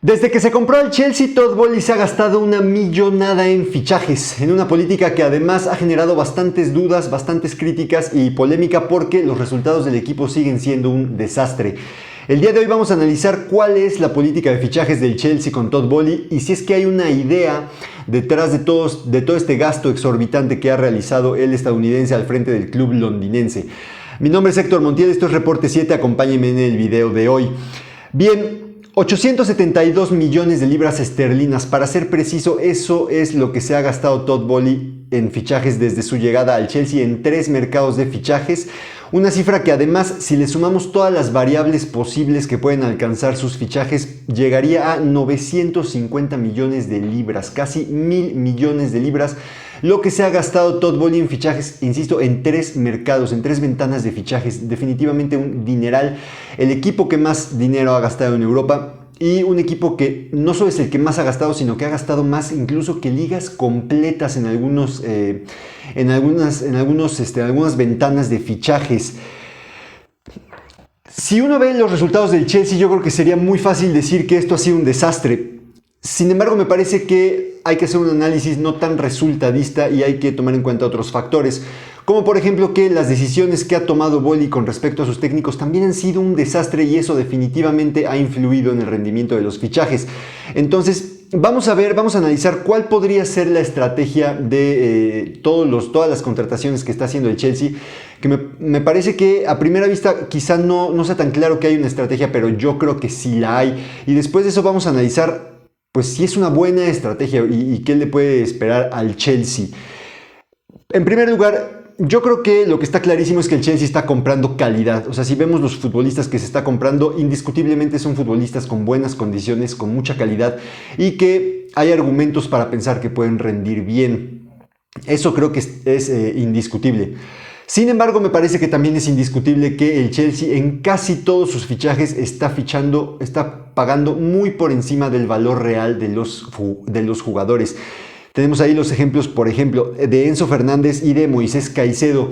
Desde que se compró al Chelsea, Todd Boehly se ha gastado una millonada en fichajes, en una política que además ha generado bastantes dudas, bastantes críticas y polémica porque los resultados del equipo siguen siendo un desastre. El día de hoy vamos a analizar cuál es la política de fichajes del Chelsea con Todd Boehly y si es que hay una idea detrás de todo este gasto exorbitante que ha realizado el estadounidense al frente del club londinense. Mi nombre es Héctor Montiel, esto es Reporte 7, acompáñenme en el video de hoy. Bien, 872 millones de libras esterlinas, para ser preciso, eso es lo que se ha gastado Todd Boehly en fichajes desde su llegada al Chelsea en 3 mercados de fichajes. Una cifra que además, si le sumamos todas las variables posibles que pueden alcanzar sus fichajes, llegaría a 950 millones de libras, casi 1.000 millones de libras, lo que se ha gastado Todd Boehly en fichajes, insisto, en 3 mercados, en 3 ventanas de fichajes. Definitivamente un dineral, el equipo que más dinero ha gastado en Europa. Y un equipo que no solo es el que más ha gastado, sino que ha gastado más incluso que ligas completas en algunas ventanas de fichajes. Si uno ve los resultados del Chelsea, yo creo que sería muy fácil decir que esto ha sido un desastre. Sin embargo, me parece que hay que hacer un análisis no tan resultadista y hay que tomar en cuenta otros factores, como por ejemplo que las decisiones que ha tomado Boehly con respecto a sus técnicos también han sido un desastre y eso definitivamente ha influido en el rendimiento de los fichajes. Entonces, vamos a analizar cuál podría ser la estrategia de todas las contrataciones que está haciendo el Chelsea, que me parece que a primera vista quizá no sea tan claro que hay una estrategia, pero yo creo que sí la hay. Y después de eso vamos a analizar pues si es una buena estrategia y qué le puede esperar al Chelsea. En primer lugar, yo creo que lo que está clarísimo es que el Chelsea está comprando calidad. O sea, si vemos los futbolistas que se está comprando, indiscutiblemente son futbolistas con buenas condiciones, con mucha calidad y que hay argumentos para pensar que pueden rendir bien. Eso creo que es indiscutible. Sin embargo, me parece que también es indiscutible que el Chelsea en casi todos sus fichajes está pagando muy por encima del valor real de los jugadores. Tenemos ahí los ejemplos, por ejemplo, de Enzo Fernández y de Moisés Caicedo,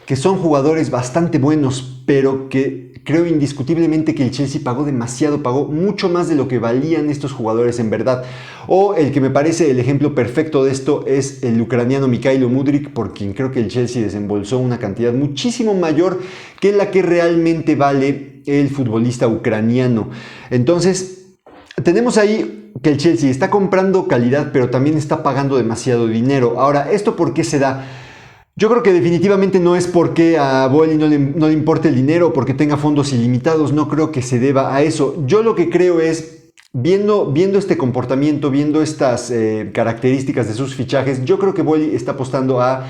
que son jugadores bastante buenos, pero que creo indiscutiblemente que el Chelsea pagó demasiado, pagó mucho más de lo que valían estos jugadores en verdad. O el que me parece el ejemplo perfecto de esto es el ucraniano Mikhailo Mudryk, por quien creo que el Chelsea desembolsó una cantidad muchísimo mayor que la que realmente vale el futbolista ucraniano. Entonces, tenemos ahí que el Chelsea está comprando calidad, pero también está pagando demasiado dinero. Ahora, ¿esto por qué se da? Yo creo que definitivamente no es porque a Boehly no le importe el dinero o porque tenga fondos ilimitados, no creo que se deba a eso. Yo lo que creo es, viendo este comportamiento, viendo estas características de sus fichajes, yo creo que Boehly está apostando a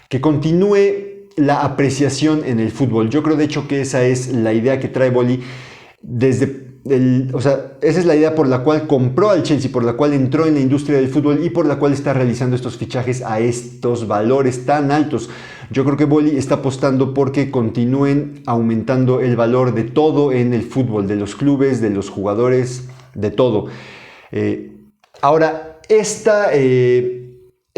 que continúe la apreciación en el fútbol. Yo creo de hecho que esa es la idea que trae Boehly esa es la idea por la cual compró al Chelsea, por la cual entró en la industria del fútbol y por la cual está realizando estos fichajes a estos valores tan altos. Yo creo que Boehly está apostando porque continúen aumentando el valor de todo en el fútbol, de los clubes, de los jugadores, de todo. Ahora,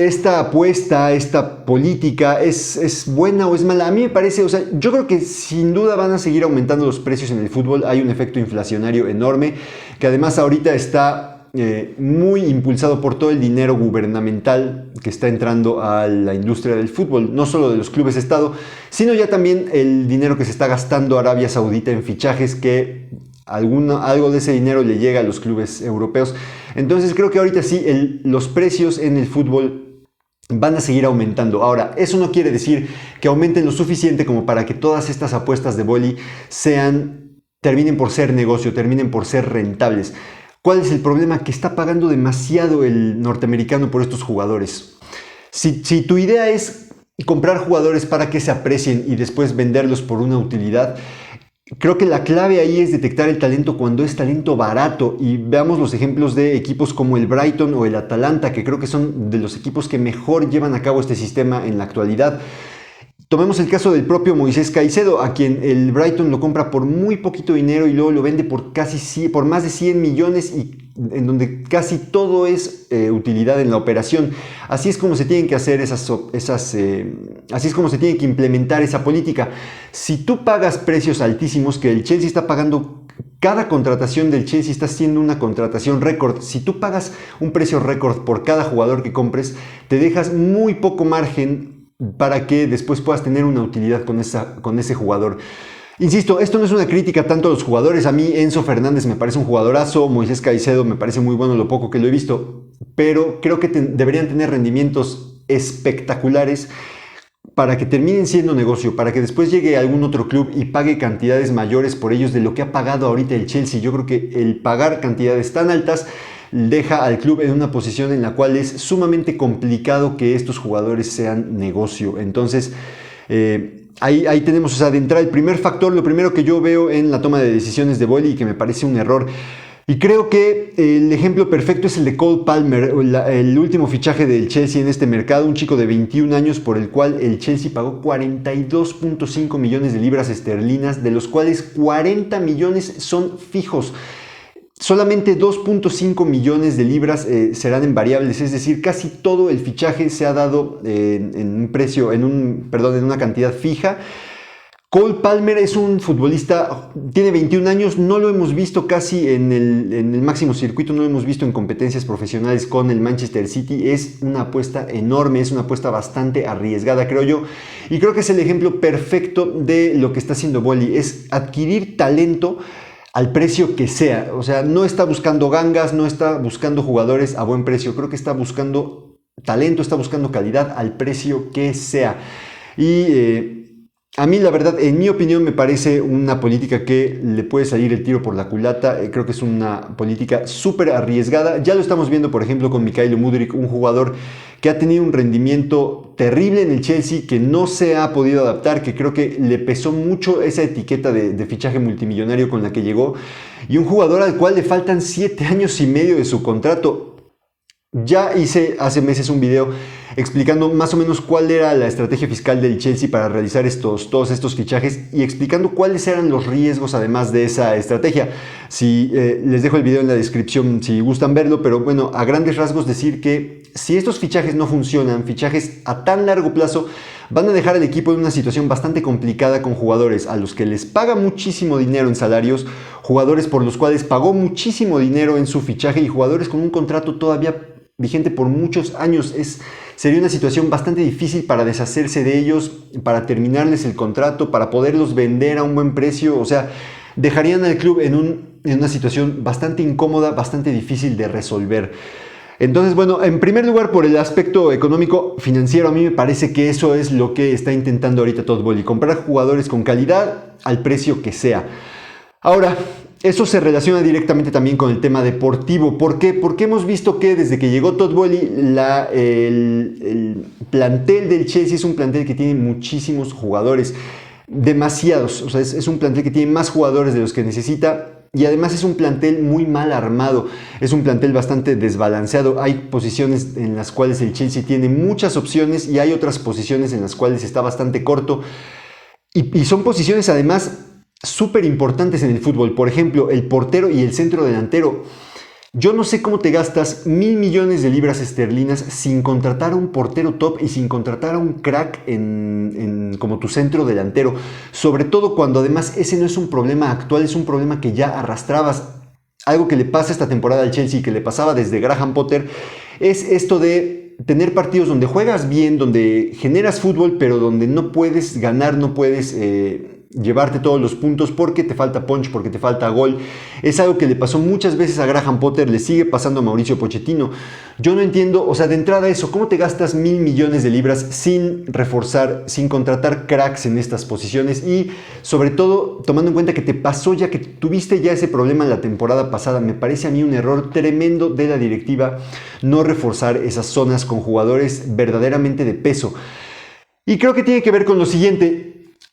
esta apuesta, esta política, ¿es buena o es mala? A mí me parece, yo creo que sin duda van a seguir aumentando los precios en el fútbol. Hay un efecto inflacionario enorme, que además ahorita está muy impulsado por todo el dinero gubernamental que está entrando a la industria del fútbol, no solo de los clubes de Estado, sino ya también el dinero que se está gastando Arabia Saudita en fichajes, que algo de ese dinero le llega a los clubes europeos. Entonces creo que ahorita sí los precios en el fútbol van a seguir aumentando. Ahora, eso no quiere decir que aumenten lo suficiente como para que todas estas apuestas de Boehly terminen por ser negocio, terminen por ser rentables. ¿Cuál es el problema? Que está pagando demasiado el norteamericano por estos jugadores. Si tu idea es comprar jugadores para que se aprecien y después venderlos por una utilidad, creo que la clave ahí es detectar el talento cuando es talento barato, y veamos los ejemplos de equipos como el Brighton o el Atalanta, que creo que son de los equipos que mejor llevan a cabo este sistema en la actualidad. Tomemos el caso del propio Moisés Caicedo, a quien el Brighton lo compra por muy poquito dinero y luego lo vende por más de 100 millones y en donde casi todo es utilidad en la operación. Así es como se tienen que hacer así es como se tiene que implementar esa política. Si tú pagas precios altísimos, que el Chelsea está pagando Cada contratación del Chelsea está siendo una contratación récord. Si tú pagas un precio récord por cada jugador que compres, te dejas muy poco margen para que después puedas tener una utilidad con ese jugador. Insisto, esto no es una crítica tanto a los jugadores. A mí Enzo Fernández me parece un jugadorazo, Moisés Caicedo me parece muy bueno lo poco que lo he visto, pero creo que deberían tener rendimientos espectaculares para que terminen siendo negocio, para que después llegue algún otro club y pague cantidades mayores por ellos de lo que ha pagado ahorita el Chelsea. Yo creo que el pagar cantidades tan altas deja al club en una posición en la cual es sumamente complicado que estos jugadores sean negocio. Entonces, ahí tenemos, o sea, de entrada el primer factor, lo primero que yo veo en la toma de decisiones de Boehly y que me parece un error. Y creo que el ejemplo perfecto es el de Cole Palmer, el último fichaje del Chelsea en este mercado, un chico de 21 años por el cual el Chelsea pagó 42.5 millones de libras esterlinas, de los cuales 40 millones son fijos. Solamente 2.5 millones de libras serán en variables, es decir, casi todo el fichaje se ha dado en una cantidad fija. Cole Palmer es un futbolista, tiene 21 años, no lo hemos visto casi en el máximo circuito, no lo hemos visto en competencias profesionales con el Manchester City. Es una apuesta enorme, es una apuesta bastante arriesgada, creo yo, y creo que es el ejemplo perfecto de lo que está haciendo Boehly, es adquirir talento al precio que sea. O sea, no está buscando gangas, no está buscando jugadores a buen precio, creo que está buscando talento, está buscando calidad al precio que sea. Y a mí, la verdad, en mi opinión, me parece una política que le puede salir el tiro por la culata. Creo que es una política súper arriesgada. Ya lo estamos viendo, por ejemplo, con Mykhailo Mudryk, un jugador que ha tenido un rendimiento terrible en el Chelsea, que no se ha podido adaptar, que creo que le pesó mucho esa etiqueta de fichaje multimillonario con la que llegó. Y un jugador al cual le faltan 7 años y medio de su contrato. Ya hice hace meses un video explicando más o menos cuál era la estrategia fiscal del Chelsea para realizar todos estos fichajes y explicando cuáles eran los riesgos además de esa estrategia. Les dejo el video en la descripción si gustan verlo, pero bueno, a grandes rasgos decir que si estos fichajes no funcionan, fichajes a tan largo plazo, van a dejar al equipo en una situación bastante complicada con jugadores a los que les paga muchísimo dinero en salarios, jugadores por los cuales pagó muchísimo dinero en su fichaje y jugadores con un contrato todavía vigente por muchos años. Sería una situación bastante difícil para deshacerse de ellos, para terminarles el contrato, para poderlos vender a un buen precio. O sea, dejarían al club en una situación bastante incómoda, bastante difícil de resolver. Entonces, bueno, en primer lugar, por el aspecto económico, financiero, a mí me parece que eso es lo que está intentando ahorita Todd Boehly, comprar jugadores con calidad al precio que sea. Ahora, eso se relaciona directamente también con el tema deportivo. ¿Por qué? Porque hemos visto que desde que llegó Todd Boehly, el plantel del Chelsea es un plantel que tiene muchísimos jugadores, demasiados. O sea, es un plantel que tiene más jugadores de los que necesita. Y además es un plantel muy mal armado, es un plantel bastante desbalanceado. Hay posiciones en las cuales el Chelsea tiene muchas opciones y hay otras posiciones en las cuales está bastante corto. Y son posiciones además súper importantes en el fútbol. Por ejemplo, el portero y el centro delantero. Yo no sé cómo te gastas 1.000 millones de libras esterlinas sin contratar a un portero top y sin contratar a un crack como tu centro delantero. Sobre todo cuando además ese no es un problema actual, es un problema que ya arrastrabas. Algo que le pasa esta temporada al Chelsea, que le pasaba desde Graham Potter, es esto de tener partidos donde juegas bien, donde generas fútbol, pero donde no puedes ganar, no puedes llevarte todos los puntos porque te falta punch, porque te falta gol. Es algo que le pasó muchas veces a Graham Potter, le sigue pasando a Mauricio Pochettino. Yo no entiendo, o sea, de entrada eso, ¿cómo te gastas 1.000 millones de libras sin reforzar, sin contratar cracks en estas posiciones? Y sobre todo, tomando en cuenta que te pasó ya, que tuviste ya ese problema en la temporada pasada, me parece a mí un error tremendo de la directiva no reforzar esas zonas con jugadores verdaderamente de peso. Y creo que tiene que ver con lo siguiente.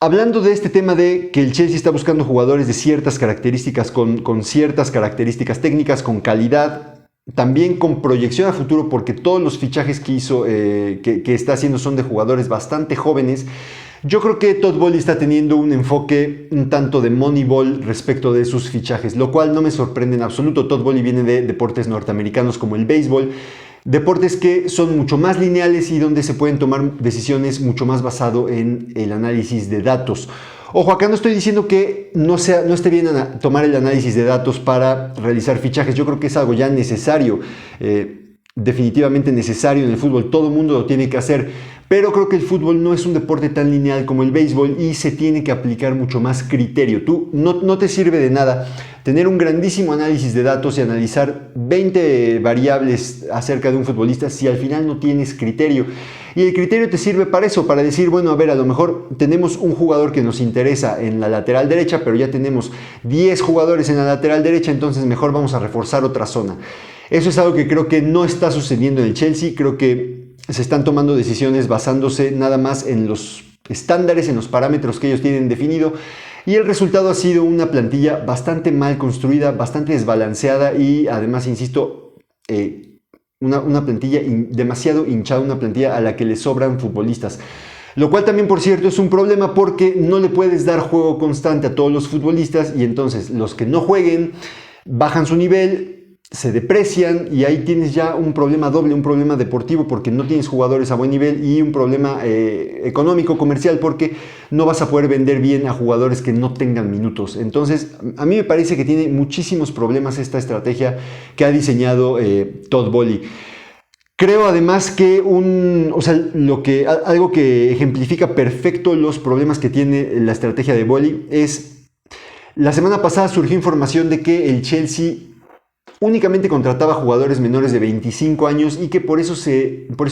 Hablando de este tema de que el Chelsea está buscando jugadores de ciertas características, con ciertas características técnicas, con calidad, también con proyección a futuro, porque todos los fichajes que hizo, que está haciendo son de jugadores bastante jóvenes. Yo creo que Todd Boehly está teniendo un enfoque un tanto de Moneyball respecto de sus fichajes, lo cual no me sorprende en absoluto. Todd Boehly viene de deportes norteamericanos como el béisbol, deportes que son mucho más lineales y donde se pueden tomar decisiones mucho más basado en el análisis de datos. Ojo, acá no estoy diciendo que no esté bien tomar el análisis de datos para realizar fichajes. Yo creo que es algo ya necesario, definitivamente necesario en el fútbol. Todo el mundo lo tiene que hacer. Pero creo que el fútbol no es un deporte tan lineal como el béisbol y se tiene que aplicar mucho más criterio. Tú no te sirve de nada tener un grandísimo análisis de datos y analizar 20 variables acerca de un futbolista si al final no tienes criterio. Y el criterio te sirve para eso, para decir, bueno, a ver, a lo mejor tenemos un jugador que nos interesa en la lateral derecha, pero ya tenemos 10 jugadores en la lateral derecha, entonces mejor vamos a reforzar otra zona. Eso es algo que creo que no está sucediendo en el Chelsea. Creo que se están tomando decisiones basándose nada más en los estándares, en los parámetros que ellos tienen definido. Y el resultado ha sido una plantilla bastante mal construida, bastante desbalanceada y además, insisto, una plantilla demasiado hinchada, una plantilla a la que le sobran futbolistas. Lo cual también, por cierto, es un problema porque no le puedes dar juego constante a todos los futbolistas y entonces los que no jueguen bajan su nivel, se deprecian y ahí tienes ya un problema doble, un problema deportivo porque no tienes jugadores a buen nivel y un problema económico, comercial, porque no vas a poder vender bien a jugadores que no tengan minutos. Entonces, a mí me parece que tiene muchísimos problemas esta estrategia que ha diseñado Todd Boehly. Creo además que algo que ejemplifica perfecto los problemas que tiene la estrategia de Boehly es, la semana pasada surgió información de que el Chelsea únicamente contrataba jugadores menores de 25 años y que por eso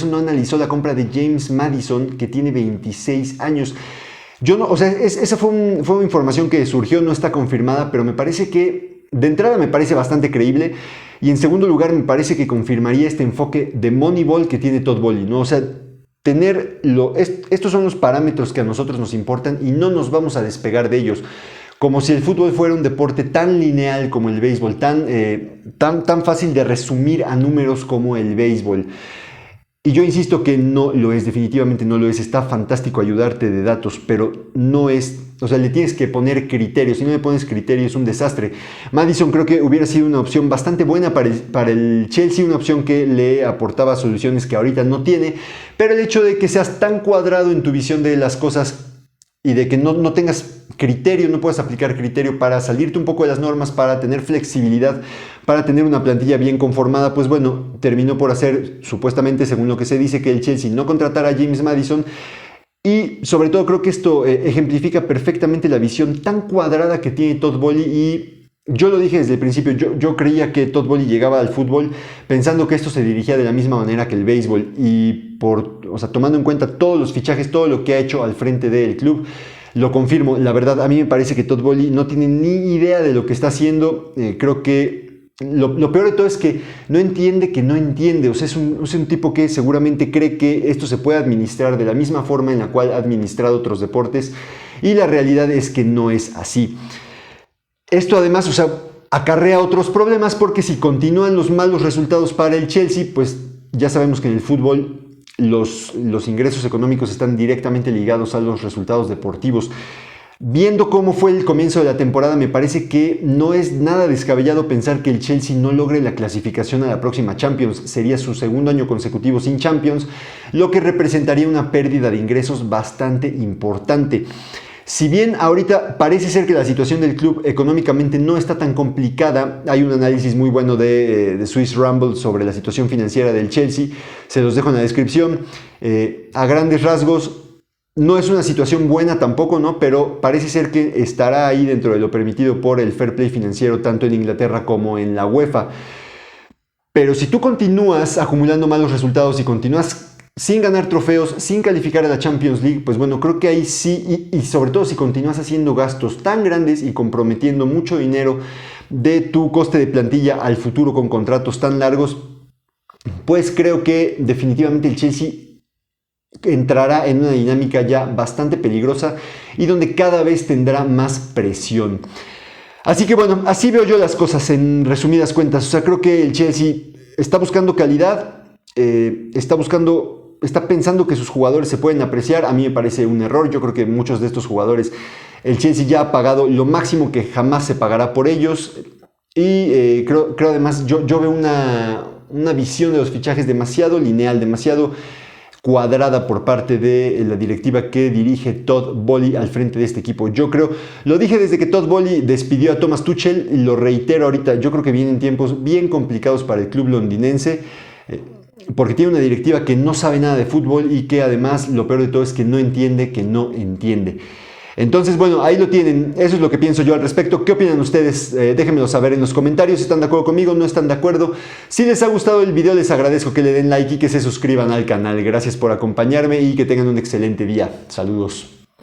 no analizó la compra de James Maddison, que tiene 26 años. Esa fue una información que surgió, no está confirmada, pero me parece que, de entrada me parece bastante creíble, y en segundo lugar me parece que confirmaría este enfoque de Moneyball que tiene Todd Boehly, ¿no? O sea, estos son los parámetros que a nosotros nos importan y no nos vamos a despegar de ellos. Como si el fútbol fuera un deporte tan lineal como el béisbol, tan fácil de resumir a números como el béisbol. Y yo insisto que no lo es, definitivamente no lo es. Está fantástico ayudarte de datos, pero no es, o sea, le tienes que poner criterios. Si no le pones criterios es un desastre. Maddison creo que hubiera sido una opción bastante buena para el Chelsea, una opción que le aportaba soluciones que ahorita no tiene, pero el hecho de que seas tan cuadrado en tu visión de las cosas y de que no tengas criterio, no puedas aplicar criterio para salirte un poco de las normas, para tener flexibilidad, para tener una plantilla bien conformada, pues bueno, terminó por hacer, supuestamente, según lo que se dice, que el Chelsea no contratara a James Maddison. Y sobre todo creo que esto ejemplifica perfectamente la visión tan cuadrada que tiene Todd Boehly. Y yo lo dije desde el principio, yo creía que Todd Boehly llegaba al fútbol pensando que esto se dirigía de la misma manera que el béisbol. Y tomando en cuenta todos los fichajes, todo lo que ha hecho al frente del club, lo confirmo. La verdad, a mí me parece que Todd Boehly no tiene ni idea de lo que está haciendo. Creo que lo peor de todo es que no entiende que no entiende. O sea, es un tipo que seguramente cree que esto se puede administrar de la misma forma en la cual ha administrado otros deportes. Y la realidad es que no es así. Esto además, acarrea otros problemas porque si continúan los malos resultados para el Chelsea, pues ya sabemos que en el fútbol los ingresos económicos están directamente ligados a los resultados deportivos. Viendo cómo fue el comienzo de la temporada, me parece que no es nada descabellado pensar que el Chelsea no logre la clasificación a la próxima Champions. Sería su segundo año consecutivo sin Champions, lo que representaría una pérdida de ingresos bastante importante. Si bien ahorita parece ser que la situación del club económicamente no está tan complicada, hay un análisis muy bueno de Swiss Rumble sobre la situación financiera del Chelsea, se los dejo en la descripción. A grandes rasgos, no es una situación buena tampoco, ¿no? Pero parece ser que estará ahí dentro de lo permitido por el fair play financiero, tanto en Inglaterra como en la UEFA. Pero si tú continúas acumulando malos resultados y continúas sin ganar trofeos, sin calificar a la Champions League, pues bueno, creo que ahí sí, y sobre todo si continúas haciendo gastos tan grandes y comprometiendo mucho dinero de tu coste de plantilla al futuro con contratos tan largos, pues creo que definitivamente el Chelsea entrará en una dinámica ya bastante peligrosa y donde cada vez tendrá más presión. Así que bueno, así veo yo las cosas en resumidas cuentas. O sea, creo que el Chelsea está buscando calidad, está pensando que sus jugadores se pueden apreciar. A mí me parece un error. Yo creo que muchos de estos jugadores, el Chelsea ya ha pagado lo máximo que jamás se pagará por ellos. Y creo además, yo veo una visión de los fichajes demasiado lineal, demasiado cuadrada por parte de la directiva que dirige Todd Boehly al frente de este equipo. Yo creo, lo dije desde que Todd Boehly despidió a Thomas Tuchel y lo reitero ahorita, yo creo que vienen tiempos bien complicados para el club londinense, porque tiene una directiva que no sabe nada de fútbol y que además lo peor de todo es que no entiende. Entonces, bueno, ahí lo tienen. Eso es lo que pienso yo al respecto. ¿Qué opinan ustedes? Déjenmelo saber en los comentarios. ¿Están de acuerdo conmigo? ¿No están de acuerdo? Si les ha gustado el video, les agradezco que le den like y que se suscriban al canal. Gracias por acompañarme y que tengan un excelente día. Saludos.